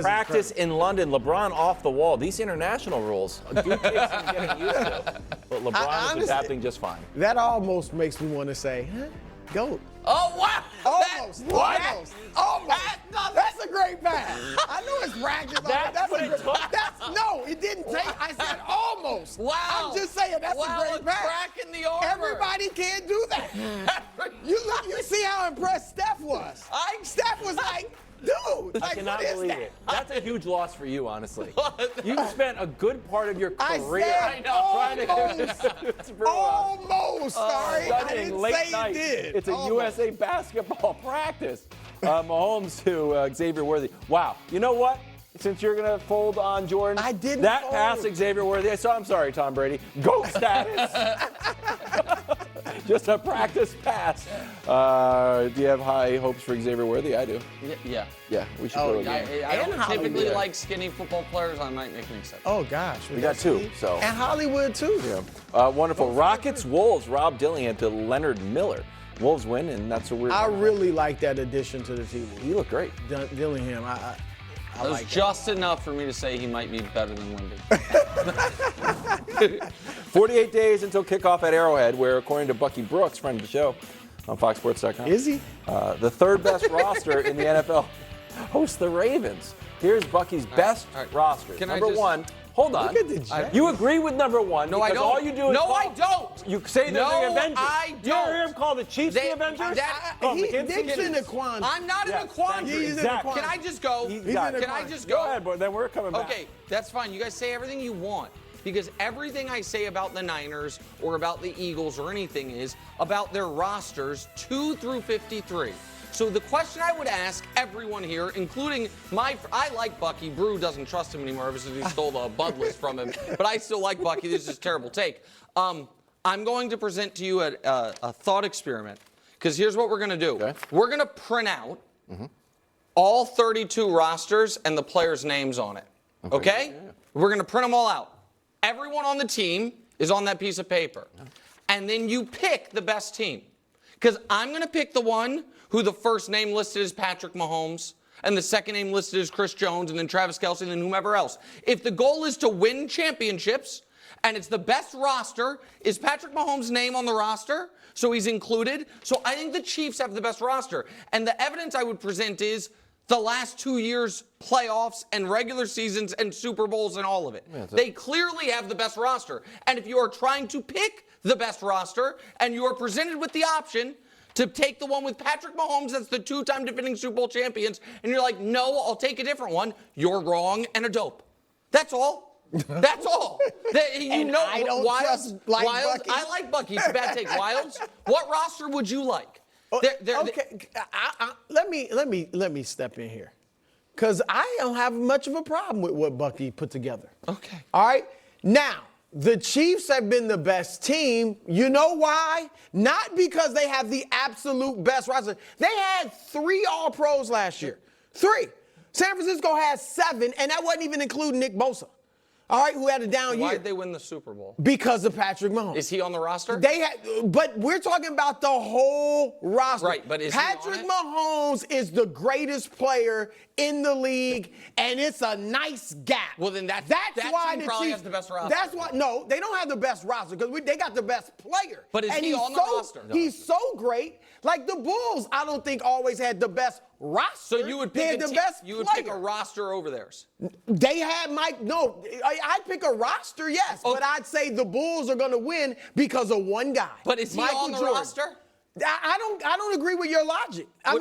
Practice in London, LeBron off the wall. These international rules, a good kid's getting used to. But LeBron is adapting just fine. That almost makes me want to say, GOAT. Oh, wow. Almost. Almost. That's a great pass. I knew it's practice. No, it didn't take. I said almost. Wow. I'm just saying that's a great pass. Crack in the armor. Everybody can't do that. You see how impressed Steph was. Steph was like, dude, I cannot believe it. That's a huge loss for you, honestly. You spent a good part of your career trying to almost. Sorry, I didn't late say night. you did. It's a USA basketball practice. Mahomes to Xavier Worthy. Wow. You know what? Since you're going to fold on Jordan, I didn't that fold. pass Xavier Worthy. I'm sorry, Tom Brady. GOAT status. Just a practice pass. Do you have high hopes for Xavier Worthy? I do. Yeah. Yeah, we should go again. I don't typically like skinny football players. I might make an exception. Oh, gosh. We got two, so. And Hollywood, too. Yeah. Wonderful. Rockets, Wolves, Rob Dillingham to Leonard Miller. Wolves win, and that's what we're. I really like that addition to the team. You look great. Dillingham, It was like just enough for me to say he might be better than Wendy. 48 days until kickoff at Arrowhead, where, according to Bucky Brooks, friend of the show on FoxSports.com, Is he? The third best roster in the NFL hosts the Ravens. Here's Bucky's best roster. Can I Number just- one. Hold on. Look at the Jets. You agree with number one? No, I because don't. all you do is No, call, I don't. You say they're the Avengers. I You ever don't. hear him call the Chiefs the Avengers? Nick's in a quandary. I'm not in a quandary. He's in a quandary. Can I just go? Can I just go? Go ahead, boy. Then we're coming back. Okay, that's fine. You guys say everything you want. Because everything I say about the Niners or about the Eagles or anything is about their rosters 2 through 53. So the question I would ask everyone here, including I like Bucky. Brew doesn't trust him anymore ever since he stole the Bud list from him. But I still like Bucky. This is a terrible take. I'm going to present to you a thought experiment. Because here's what we're going to do. Okay. We're going to print out all 32 rosters and the players' names on it. Okay? Yeah. We're going to print them all out. Everyone on the team is on that piece of paper. And then you pick the best team. Because I'm going to pick the one who the first name listed is Patrick Mahomes, and the second name listed is Chris Jones, and then Travis Kelce, and then whomever else. If the goal is to win championships, and it's the best roster, is Patrick Mahomes' name on the roster? So he's included. So I think the Chiefs have the best roster. And the evidence I would present is the last 2 years' playoffs and regular seasons and Super Bowls and all of it. Yeah, they clearly have the best roster. And if you are trying to pick the best roster and you are presented with the option to take the one with Patrick Mahomes, that's the 2-time defending Super Bowl champions, and you're like, no, I'll take a different one, you're wrong and a dope. That's all. That's all. I don't trust Wilds, Bucky. I like Bucky. It's a bad take. Wilds, what roster would you like? Okay, let me step in here, because I don't have much of a problem with what Bucky put together. Okay. All right. Now, the Chiefs have been the best team. You know why? Not because they have the absolute best roster. They had 3 All-Pros last year. 3. San Francisco has 7, and that wasn't even including Nick Bosa. All right, who had a down year. Why did they win the Super Bowl? Because of Patrick Mahomes. Is he on the roster? But we're talking about the whole roster. Right, but is Patrick he on it? Mahomes is the greatest player in the league, and it's a nice gap. Well, then that why team the probably Chiefs, has the best roster. That's why. No, they don't have the best roster because they got the best player. But is and he he's on the roster? He's so great. Like the Bulls, I don't think always had the best roster. So you would they pick had the best you would player. pick a roster over theirs. They had I'd pick a roster, yes, but I'd say the Bulls are going to win because of one guy. But is he on the roster? I don't agree with your logic. I'm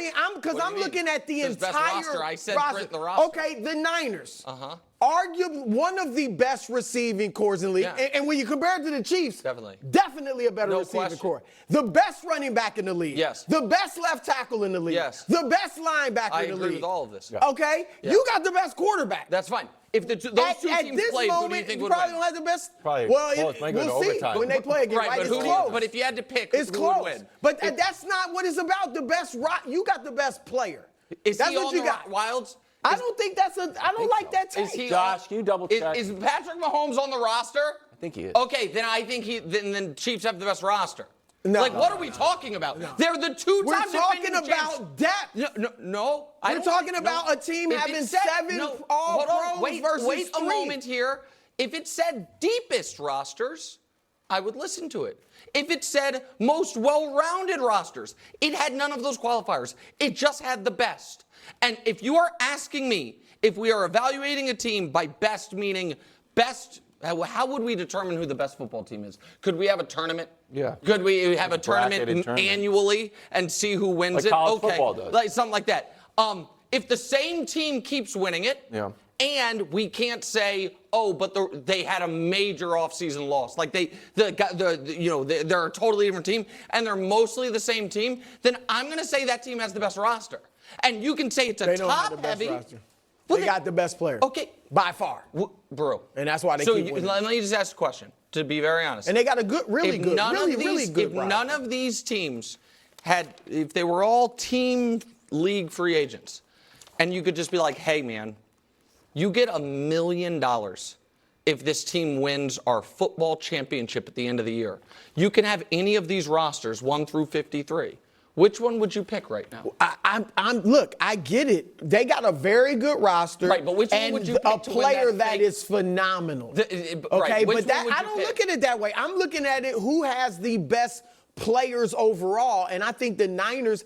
looking at the Says entire best roster. I said print the roster. Okay, the Niners. Uh-huh. Arguably one of the best receiving corps in the league. Yeah. And when you compare it to the Chiefs, definitely a better No receiving question. corps. The best running back in the league. Yes. The best left tackle in the league. Yes. The best linebacker in the league. I agree with all of this. Okay? Yeah. You got the best quarterback. That's fine. If those two teams played, who do you think would probably win? don't have the best. Probably Well, might go to we'll see overtime. when they play again. Right, It's but close. But if you had to pick, It's who close. would win? But that's not what it's about. The best you got the best player. Is that's he what on you the got. Wilds? I don't think that's I don't like that take. Is he Josh, can you double check? Is Patrick Mahomes on the roster? I think he is. Okay, then I think then Chiefs have the best roster. No. Like, what are we talking about? They're the two-time We're talking defending champs. about depth. No. We're talking about a team If it having said- 7 hold All-Pros on, wait versus a 3. moment here. If it said deepest rosters, I would listen to it. If it said most well-rounded rosters, it had none of those qualifiers. It just had the best. And if you are asking me if we are evaluating a team by best, meaning best, how would we determine who the best football team is? Could we have a tournament? Yeah. Could we have a Bracketed tournament. annually and see who wins Like it? college football does. Like something like that. If the same team keeps winning it, Yeah. and we can't say, oh, but they had a major offseason loss, like they're a totally different team, and they're mostly the same team, then I'm going to say that team has the best roster. And you can say it's a They don't have the best top-heavy. roster. Well, They got the best players. Okay. By far. Bro. And that's why they so keep winning. let me just ask a question, to be very honest. And they got a good, really If good, none really, of these, really good If roster. none of these teams if they were all team league free agents, and you could just be like, hey, man, you get $1 million if this team wins our football championship at the end of the year. You can have any of these rosters, 1 through 53. Which one would you pick right now? Look, I get it. They got a very good roster. Right, but which one and would you a pick to win player that that fake- is phenomenal. Right, Okay, which but that one would I you don't pick? look at it that way. I'm looking at it who has the best players overall, and I think the Niners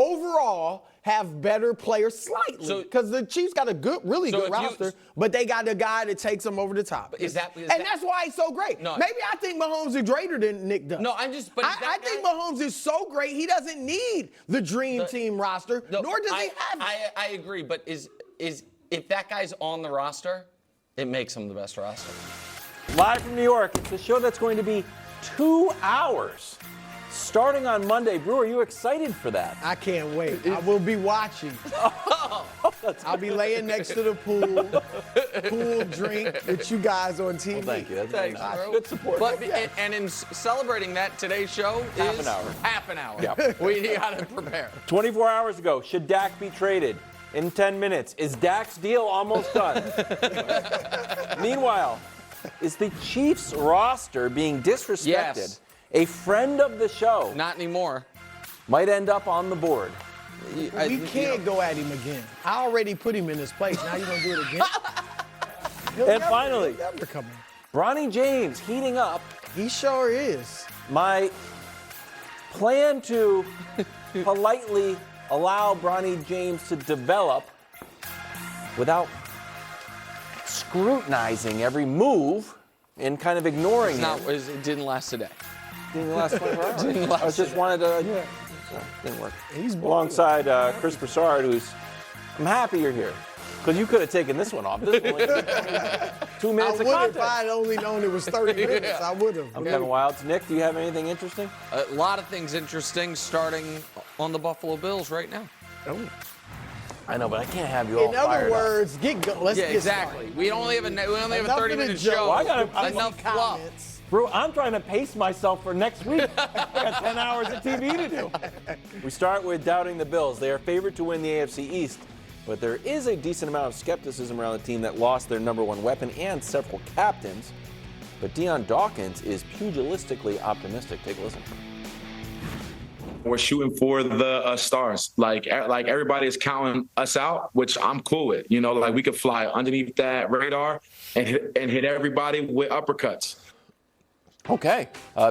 overall have better players slightly So- because the Chiefs got a really So good if you- roster, but they got a guy that takes them over the top. Is that- that's why he's so great. No. Maybe I think Mahomes is greater than Nick does. No, I'm just- but is I that think guy- Mahomes is so great he doesn't need the dream team roster, No, nor does he have it. I agree, but is if that guy's on the roster, it makes him the best roster. Live from New York, it's a show that's going to be 2 hours. Starting on Monday. Brew, are you excited for that? I can't wait. I will be watching. I'll be laying next to the pool drink with you guys on TV. Well, thank you. That's very Thanks, nice. bro. Good support. But and in celebrating that, today's show Half is an hour. half an hour. Yeah. We got to prepare. 24 hours ago, should Dak be traded? In 10 minutes, is Dak's deal almost done? Meanwhile, is the Chiefs roster being disrespected? Yes. A friend of the show Not anymore. might end up on the board. We can't go at him again. I already put him in his place. Now you're going to do it again? And finally- he'll never come in. Bronny James heating up. He sure is. My plan to politely allow Bronny James to develop without scrutinizing every move and kind of ignoring him. It didn't last today. Didn't last 24 hours. Didn't last I just today. wanted to, didn't work. He's Alongside Chris Broussard, I'm happy you're here. Because you could have taken this one off. This one only 2 I minutes of would if content. I had only known it was 30 minutes. I would have. I'm Kevin Wilds. Nick, do you have anything interesting? A lot of things interesting starting on the Buffalo Bills right now. I know, but I can't have you all In other fired up. words, let's Yeah, get exactly. started. We only have a Enough of the 30-minute joke. show. Well, I gotta- Enough fluff. comments. Bro, I'm trying to pace myself for next week. I got 10 hours of TV to do. We start with doubting the Bills. They are favored to win the AFC East, but there is a decent amount of skepticism around the team that lost their number one weapon and several captains. But Deion Dawkins is pugilistically optimistic. Take a listen. We're shooting for the stars. Like everybody is counting us out, which I'm cool with. You know, like we could fly underneath that radar and hit everybody with uppercuts. Okay.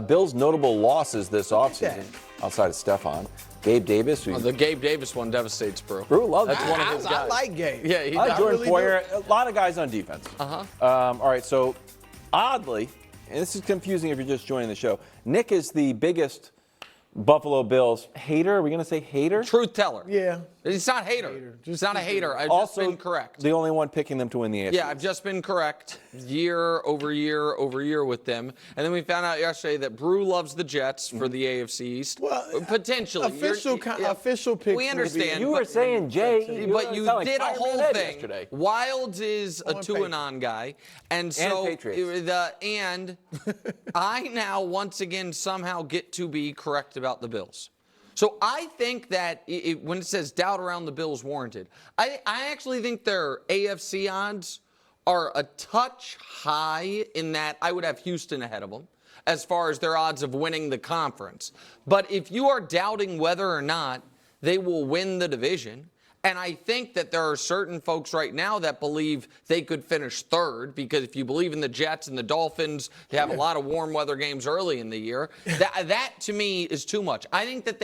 Bills' notable losses this offseason, outside of Stephon. Gabe Davis, who The Gabe Davis one devastates, bro. Brew loves That's it. one of his I guys. like Gabe. Yeah, he I like does. Jordan really Poyer. A lot of guys on defense. Uh-huh. All right, so oddly, and this is confusing if you're just joining the show, Nick is the biggest Buffalo Bills hater. Are we going to say hater? Truth teller. Yeah. It's not hater. It's not a hater. I've Also, just been correct. the only one picking them to win the AFC. Yeah, I've just been correct year over year over year with them. And then we found out yesterday that Brew loves the Jets for the AFC East. Well, potentially. official picks We would understand. You were but- saying Jay. But you sound like did a Fireman whole Ed thing. yesterday. Wilds is a On two-and-on guy, and so Patriots. and I now once again somehow get to be correct about the Bills. So I think that when it says doubt around the Bills warranted, I actually think their AFC odds are a touch high in that I would have Houston ahead of them. as far as their odds of winning the conference. But if you are doubting whether or not they will win the division, and I think that there are certain folks right now that believe they could finish third, because if you believe in the Jets and the Dolphins, they have a lot of warm weather games early in the year. That to me is too much. I think that